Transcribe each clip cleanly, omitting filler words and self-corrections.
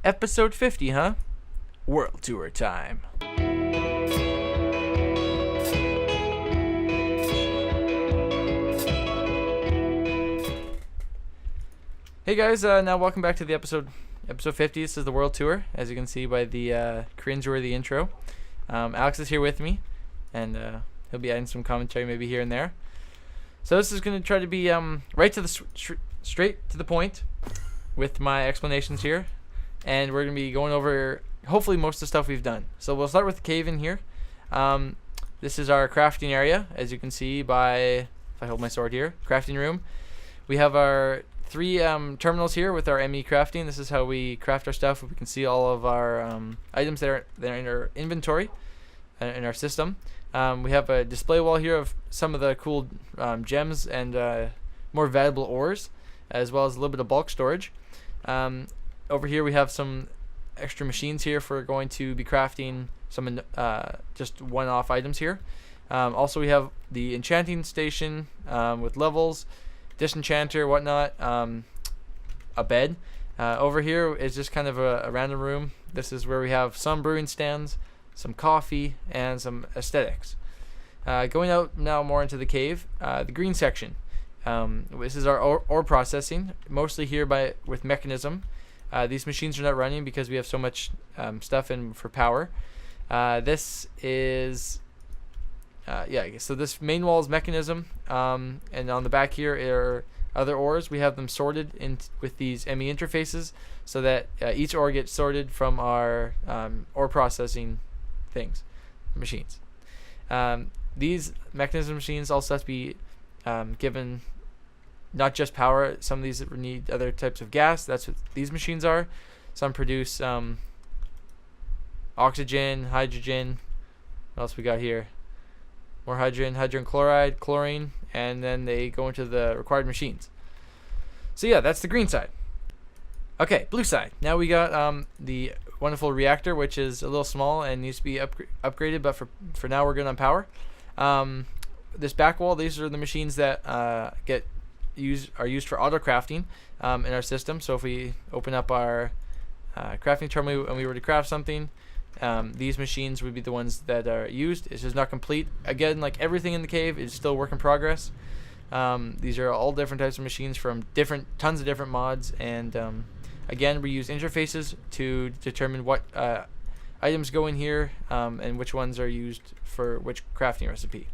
Episode 50, huh? World Tour time. Hey guys, now welcome back to the episode 50. This is the World Tour, as you can see by the cringe-worthy intro. Alex is here with me, and he'll be adding some commentary maybe here and there. So this is going to try to be right to the straight to the point with my explanations here, and we're going to be going over hopefully most of the stuff we've done. So we'll start with the cave in here. This is our crafting area, as you can see by, if I hold my sword here, crafting room. We have our three terminals here with our ME crafting. This is how we craft our stuff. We can see all of our items that are in our inventory in our system. We have a display wall here of some of the cool gems and more valuable ores, as well as a little bit of bulk storage. Over here we have some extra machines here for going to be crafting some just one-off items here. Also we have the enchanting station with levels, disenchanter, whatnot, a bed. Over here is just kind of a random room. This is where we have some brewing stands, some coffee, and some aesthetics. Going out now more into the cave, the green section. This is our ore processing, mostly here with mechanism. These machines are not running because we have so much stuff in for power. This is so this main wall is mechanism, and on the back here are other ores. We have them sorted with these ME interfaces so that each ore gets sorted from our ore processing machines. These mechanism machines also have to be given not just power. Some of these need other types of gas. That's what these machines are. Some produce oxygen, hydrogen. What else we got here? More hydrogen chloride, chlorine, and then they go into the required machines. So yeah, that's the green side. Okay, blue side. Now we got the wonderful reactor, which is a little small and needs to be upgraded, but for now we're good on power. This back wall, these are the machines that are used for auto crafting in our system. So if we open up our crafting terminal and we were to craft something, these machines would be the ones that are used. It's just not complete. Again, like everything in the cave is still work in progress. These are all different types of machines from tons of different mods, and again, we use interfaces to determine what items go in here and which ones are used for which crafting recipe.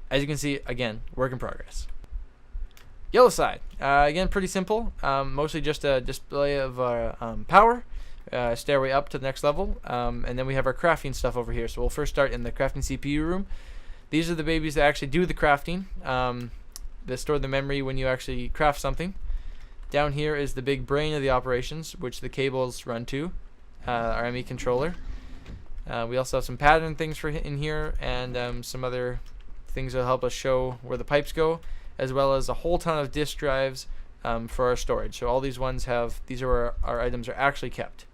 As you can see, again, work in progress. Yellow side, again, pretty simple. Mostly just a display of power. Stairway up to the next level, and then we have our crafting stuff over here. So we'll first start in the crafting CPU room. These are the babies that actually do the crafting. They store the memory when you actually craft something. Down here is the big brain of the operations, which the cables run to, our ME controller. We also have some pattern things in here, and some other things that help us show where the pipes go, as well as a whole ton of disk drives for our storage. So all these ones these are where our items are actually kept.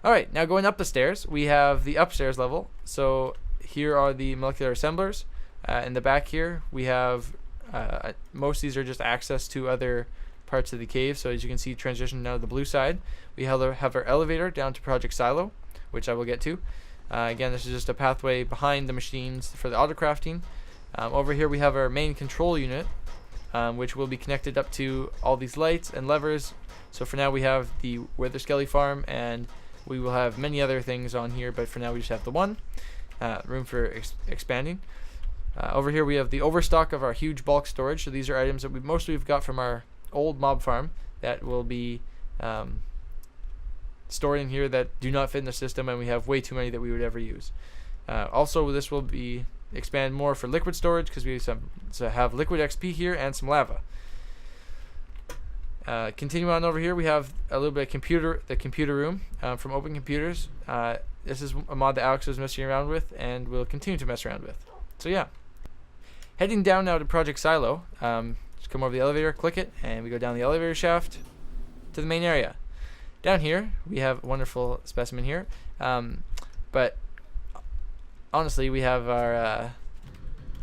Alright, now going up the stairs, we have the upstairs level. So here are the molecular assemblers. In the back here, we have, most of these are just access to other parts of the cave. So as you can see, transition now to the blue side. We have our elevator down to Project Silo, which I will get to. Again, this is just a pathway behind the machines for the auto crafting. Over here we have our main control unit, which will be connected up to all these lights and levers. So for now we have the Wither Skelly farm, and we will have many other things on here, but for now we just have the one. Room for expanding. Over here we have the overstock of our huge bulk storage. So these are items that we've got from our old mob farm that will be stored in here that do not fit in the system, and we have way too many that we would ever use. Also, this will be expand more for liquid storage because we have liquid XP here and some lava. Continue on over here, we have a little bit of the computer room from Open Computers. This is a mod that Alex was messing around with and will continue to mess around with. So yeah. Heading down now to Project Silo. Just come over the elevator, click it, and we go down the elevator shaft to the main area. Down here, we have a wonderful specimen here. But honestly, we have our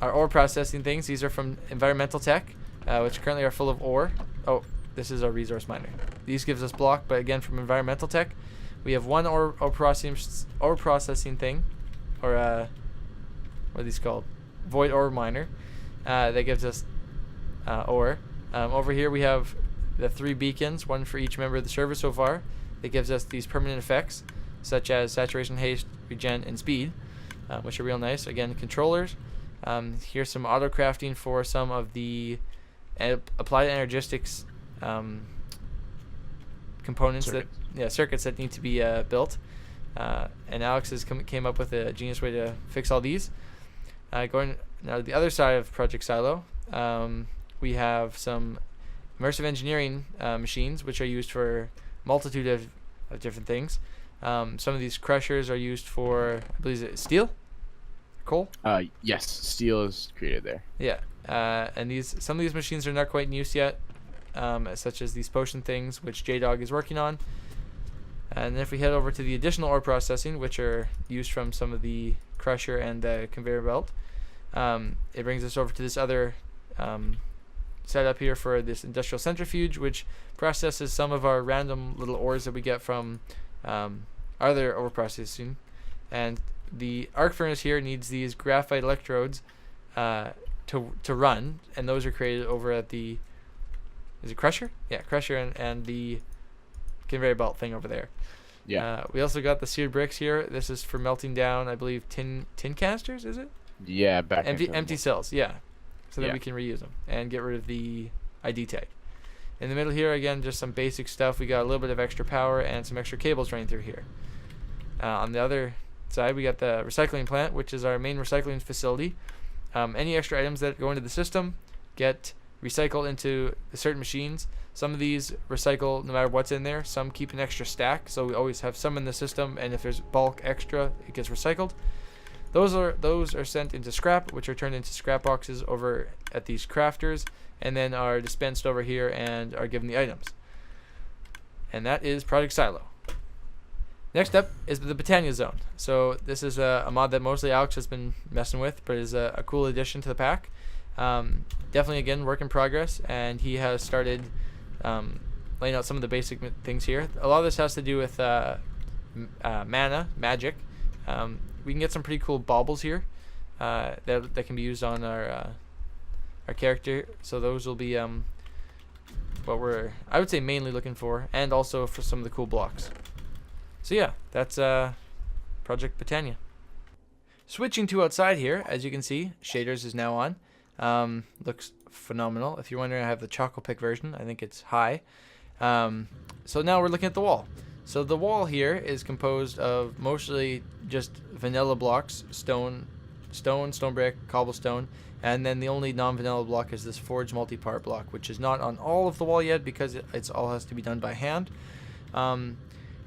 ore processing things. These are from Environmental Tech, which currently are full of ore. Oh, this is our resource miner. These gives us block, but again, from environmental tech, we have one ore processing thing, or what are these called? Void ore miner. That gives us ore. Over here we have the 3 beacons, one for each member of the server so far. That gives us these permanent effects, such as saturation, haste, regen, and speed, which are real nice. Again, controllers. Here's some auto crafting for some of the applied energistics components circuits that need to be built. And Alex came up with a genius way to fix all these. Going now to the other side of Project Silo, we have some immersive engineering machines, which are used for multitude of different things. Some of these crushers are used for, I believe, is it steel? Coal? Yes, steel is created there. Yeah. And some of these machines are not quite in use yet, such as these potion things, which J-Dog is working on. And if we head over to the additional ore processing, which are used from some of the crusher and the conveyor belt, it brings us over to this other setup here for this industrial centrifuge, which processes some of our random little ores that we get from other ore processing. And the arc furnace here needs these graphite electrodes to run, and those are created over at the, is it crusher? Yeah, crusher and the conveyor belt thing over there. Yeah. We also got the seared bricks here. This is for melting down, I believe, tin canisters, is it? Yeah, back empty cells, yeah. So that we can reuse them and get rid of the ID tag. In the middle here, again, just some basic stuff. We got a little bit of extra power and some extra cables running through here. On the other side, we got the recycling plant, which is our main recycling facility. Any extra items that go into the system get recycled into certain machines. Some of these recycle no matter what's in there. Some keep an extra stack, so we always have some in the system, and if there's bulk extra, it gets recycled. Those are sent into scrap, which are turned into scrap boxes over at these crafters, and then are dispensed over here and are given the items. And that is Project Silo. Next up is the Britannia Zone. So this is a mod that mostly Alex has been messing with, but is a cool addition to the pack. Definitely, again, work in progress, and he has started laying out some of the basic things here. A lot of this has to do with mana, magic. We can get some pretty cool baubles here that can be used on our character. So those will be what we're, I would say, mainly looking for, and also for some of the cool blocks. So yeah, that's Project Britannia. Switching to outside here, as you can see, shaders is now on. Looks phenomenal. If you're wondering, I have the Choco Pick version. I think it's high. So now we're looking at the wall. So the wall here is composed of mostly just vanilla blocks, stone, brick, cobblestone, and then the only non-vanilla block is this forged multi-part block, which is not on all of the wall yet because it's all has to be done by hand.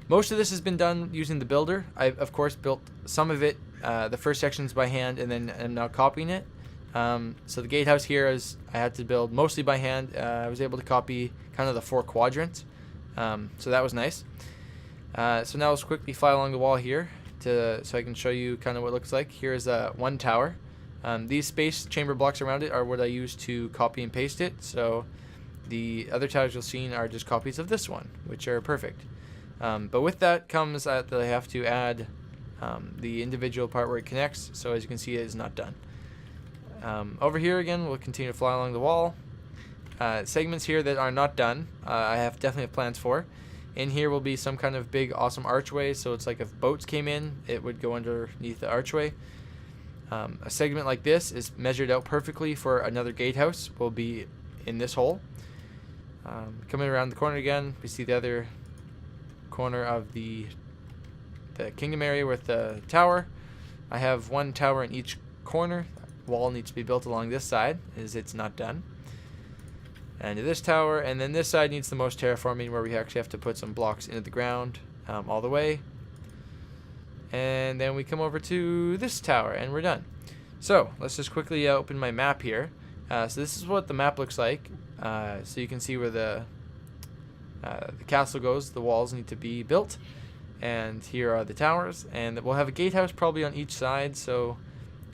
Most of this has been done using the builder. I've of course built some of it, the first sections by hand, and then I'm now copying it. So the gatehouse here is I had to build mostly by hand. I was able to copy kind of the 4 quadrants, so that was nice. So now let's quickly fly along the wall here so I can show you kind of what it looks like. Here's one tower. These space chamber blocks around it are what I use to copy and paste it. So the other towers you'll see are just copies of this one, which are perfect. But with that comes that I have to add the individual part where it connects. So as you can see, it is not done. Over here again, we'll continue to fly along the wall. Segments here that are not done, I definitely have plans for. In here will be some kind of big awesome archway, so it's like if boats came in, it would go underneath the archway. A segment like this is measured out perfectly for another gatehouse, will be in this hole. Coming around the corner again, we see the other corner of the kingdom area with the tower. I have one tower in each corner. Wall needs to be built along this side, as it's not done. And to this tower, and then this side needs the most terraforming, where we actually have to put some blocks into the ground all the way. And then we come over to this tower, and we're done. So let's just quickly open my map here. So this is what the map looks like. So you can see where the castle goes. The walls need to be built, and here are the towers. And we'll have a gatehouse probably on each side. So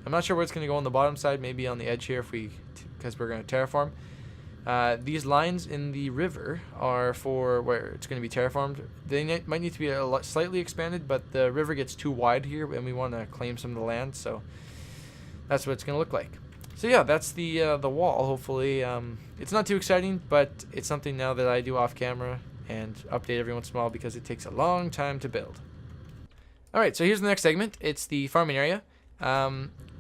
I'm not sure where it's going to go on the bottom side. Maybe on the edge here, because we're going to terraform. These lines in the river are for where it's going to be terraformed. They might need to be slightly expanded, but the river gets too wide here, and we want to claim some of the land, so that's what it's going to look like. So yeah, that's the wall. Hopefully, it's not too exciting, but it's something now that I do off camera and update every once in a while because it takes a long time to build. All right, so here's the next segment. It's the farming area.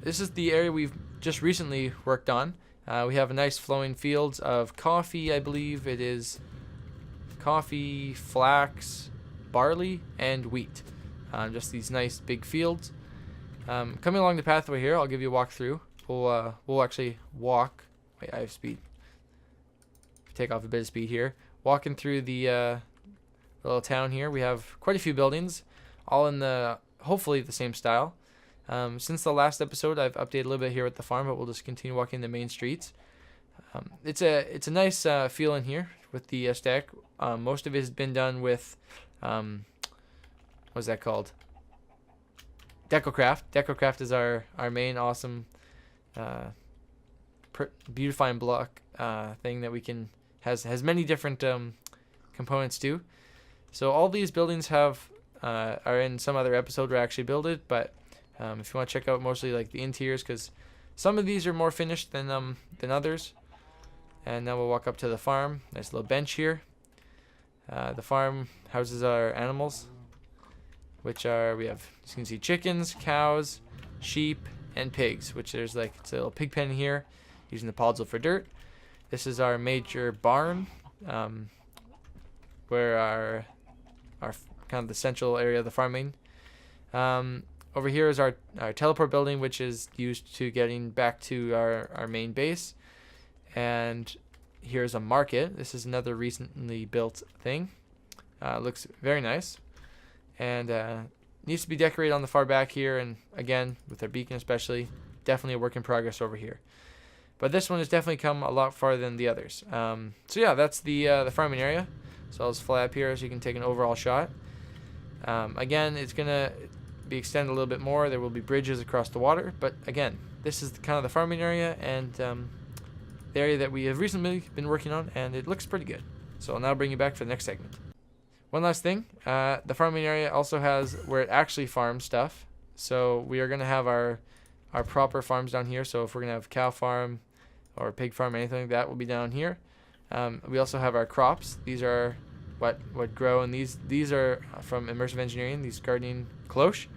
This is the area we've just recently worked on. We have a nice flowing fields of coffee, I believe it is coffee, flax, barley, and wheat. Just these nice big fields. Coming along the pathway here, I'll give you a walk through. We'll actually walk. Wait, I have speed. Take off a bit of speed here. Walking through the little town here, we have quite a few buildings, all in the hopefully the same style. Since the last episode, I've updated a little bit here at the farm, but we'll just continue walking the main streets. It's a nice feel in here with the stack. Most of it has been done with what's that called? DecoCraft. DecoCraft is our main awesome beautifying block thing that we can has many different components too. So all these buildings have are in some other episode where I actually build it, but if you want to check out mostly like the interiors, because some of these are more finished than others. And now we'll walk up to the farm. Nice little bench here. The farm houses our animals, which are, we have, as you can see, chickens, cows, sheep, and pigs, which there's like, it's a little pig pen here, using the podzol for dirt. This is our major barn, where our kind of the central area of the farming. Over here is our teleport building, which is used to getting back to our main base. And here's a market. This is another recently built thing. Looks very nice. And needs to be decorated on the far back here. And again, with our beacon especially, definitely a work in progress over here. But this one has definitely come a lot farther than the others. So yeah, that's the farming area. So I'll just fly up here so you can take an overall shot. Again, it's going to be extended a little bit more. There will be bridges across the water. But again, this is kind of the farming area and the area that we have recently been working on, and it looks pretty good. So I'll now bring you back for the next segment. One last thing, the farming area also has where it actually farms stuff. So we are going to have our proper farms down here. So if we're going to have cow farm or pig farm, anything like that will be down here. We also have our crops. These are what grow, and these are from immersive engineering, these gardening cloche,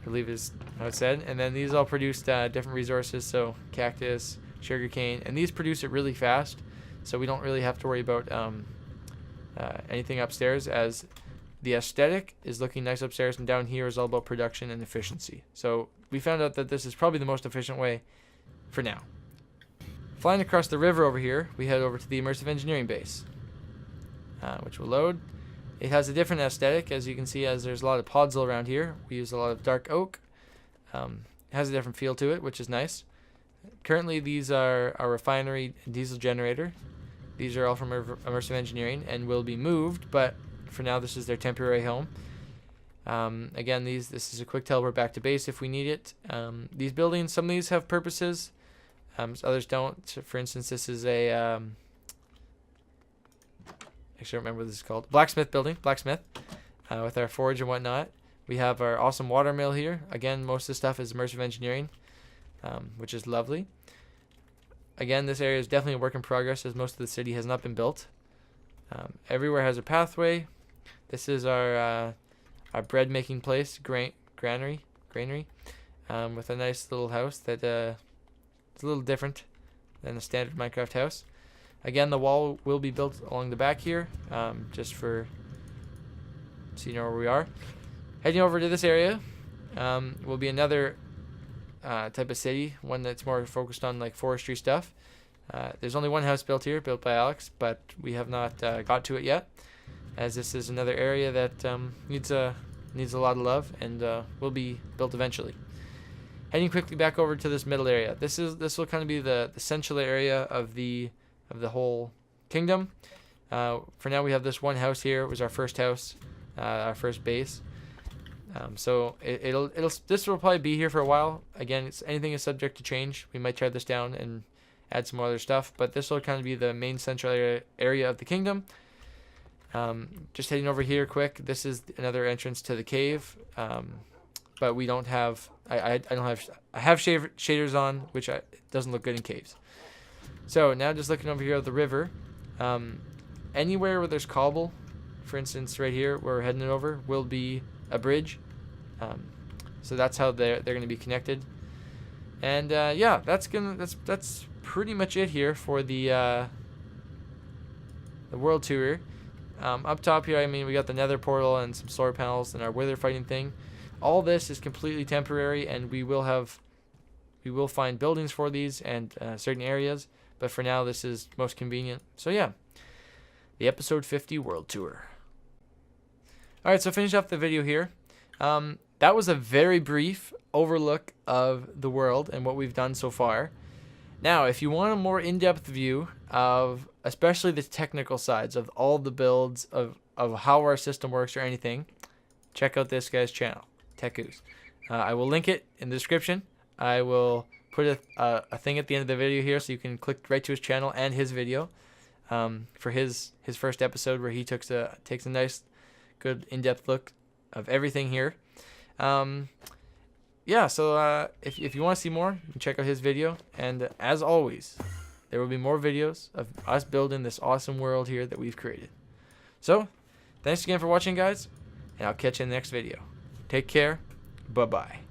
I believe is how it's said. And then these all produce different resources, so cactus, sugarcane, and these produce it really fast, so we don't really have to worry about anything upstairs, as the aesthetic is looking nice upstairs, and down here is all about production and efficiency. So we found out that this is probably the most efficient way for now. Flying across the river over here, we head over to the immersive engineering base, which will load. It has a different aesthetic, as you can see, as there's a lot of podzol around here. We use a lot of dark oak. It has a different feel to it, which is nice. Currently, these are our refinery diesel generator. These are all from immersive engineering and will be moved, but for now, this is their temporary home. Again, this is a quick teleport back to base if we need it. These buildings, some of these have purposes, others don't. So for instance, this is a actually, I don't remember what this is called. Blacksmith building, with our forge and whatnot. We have our awesome water mill here. Again, most of the stuff is immersive engineering, which is lovely. Again, this area is definitely a work in progress, as most of the city has not been built. Everywhere has a pathway. This is our bread making place, granary, with a nice little house that it's a little different than a standard Minecraft house. Again, the wall will be built along the back here, just for so you know where we are. Heading over to this area will be another type of city, one that's more focused on like forestry stuff. There's only one house built here, built by Alex, but we have not got to it yet, as this is another area that needs a lot of love and will be built eventually. Heading quickly back over to this middle area. This will kind of be the central area of the whole kingdom. For now, we have this one house here. It was our first house, our first base. So this will probably be here for a while. Again, anything is subject to change. We might tear this down and add some more other stuff. But this will kind of be the main central area of the kingdom. Just heading over here quick. This is another entrance to the cave. But we don't have. I have shaders on, which it doesn't look good in caves. So now just looking over here at the river. Anywhere where there's cobble, for instance, right here where we're heading it over, will be a bridge. So that's how they're gonna be connected. And yeah, that's pretty much it here for the world tour. Up top here, I mean, we got the nether portal and some solar panels and our wither fighting thing. All this is completely temporary, and we will find buildings for these and certain areas. But for now, this is most convenient. So yeah, the episode 50 world tour. All right, so finish off the video here. That was a very brief overlook of the world and what we've done so far. Now, if you want a more in-depth view of especially the technical sides of all the builds of how our system works or anything, check out this guy's channel, Tekus. I will link it in the description. I will put a thing at the end of the video here so you can click right to his channel and his video for his first episode where he takes a nice, good in-depth look of everything here. Yeah, so if you want to see more, you can check out his video. And as always, there will be more videos of us building this awesome world here that we've created. So, thanks again for watching, guys, and I'll catch you in the next video. Take care. Bye-bye.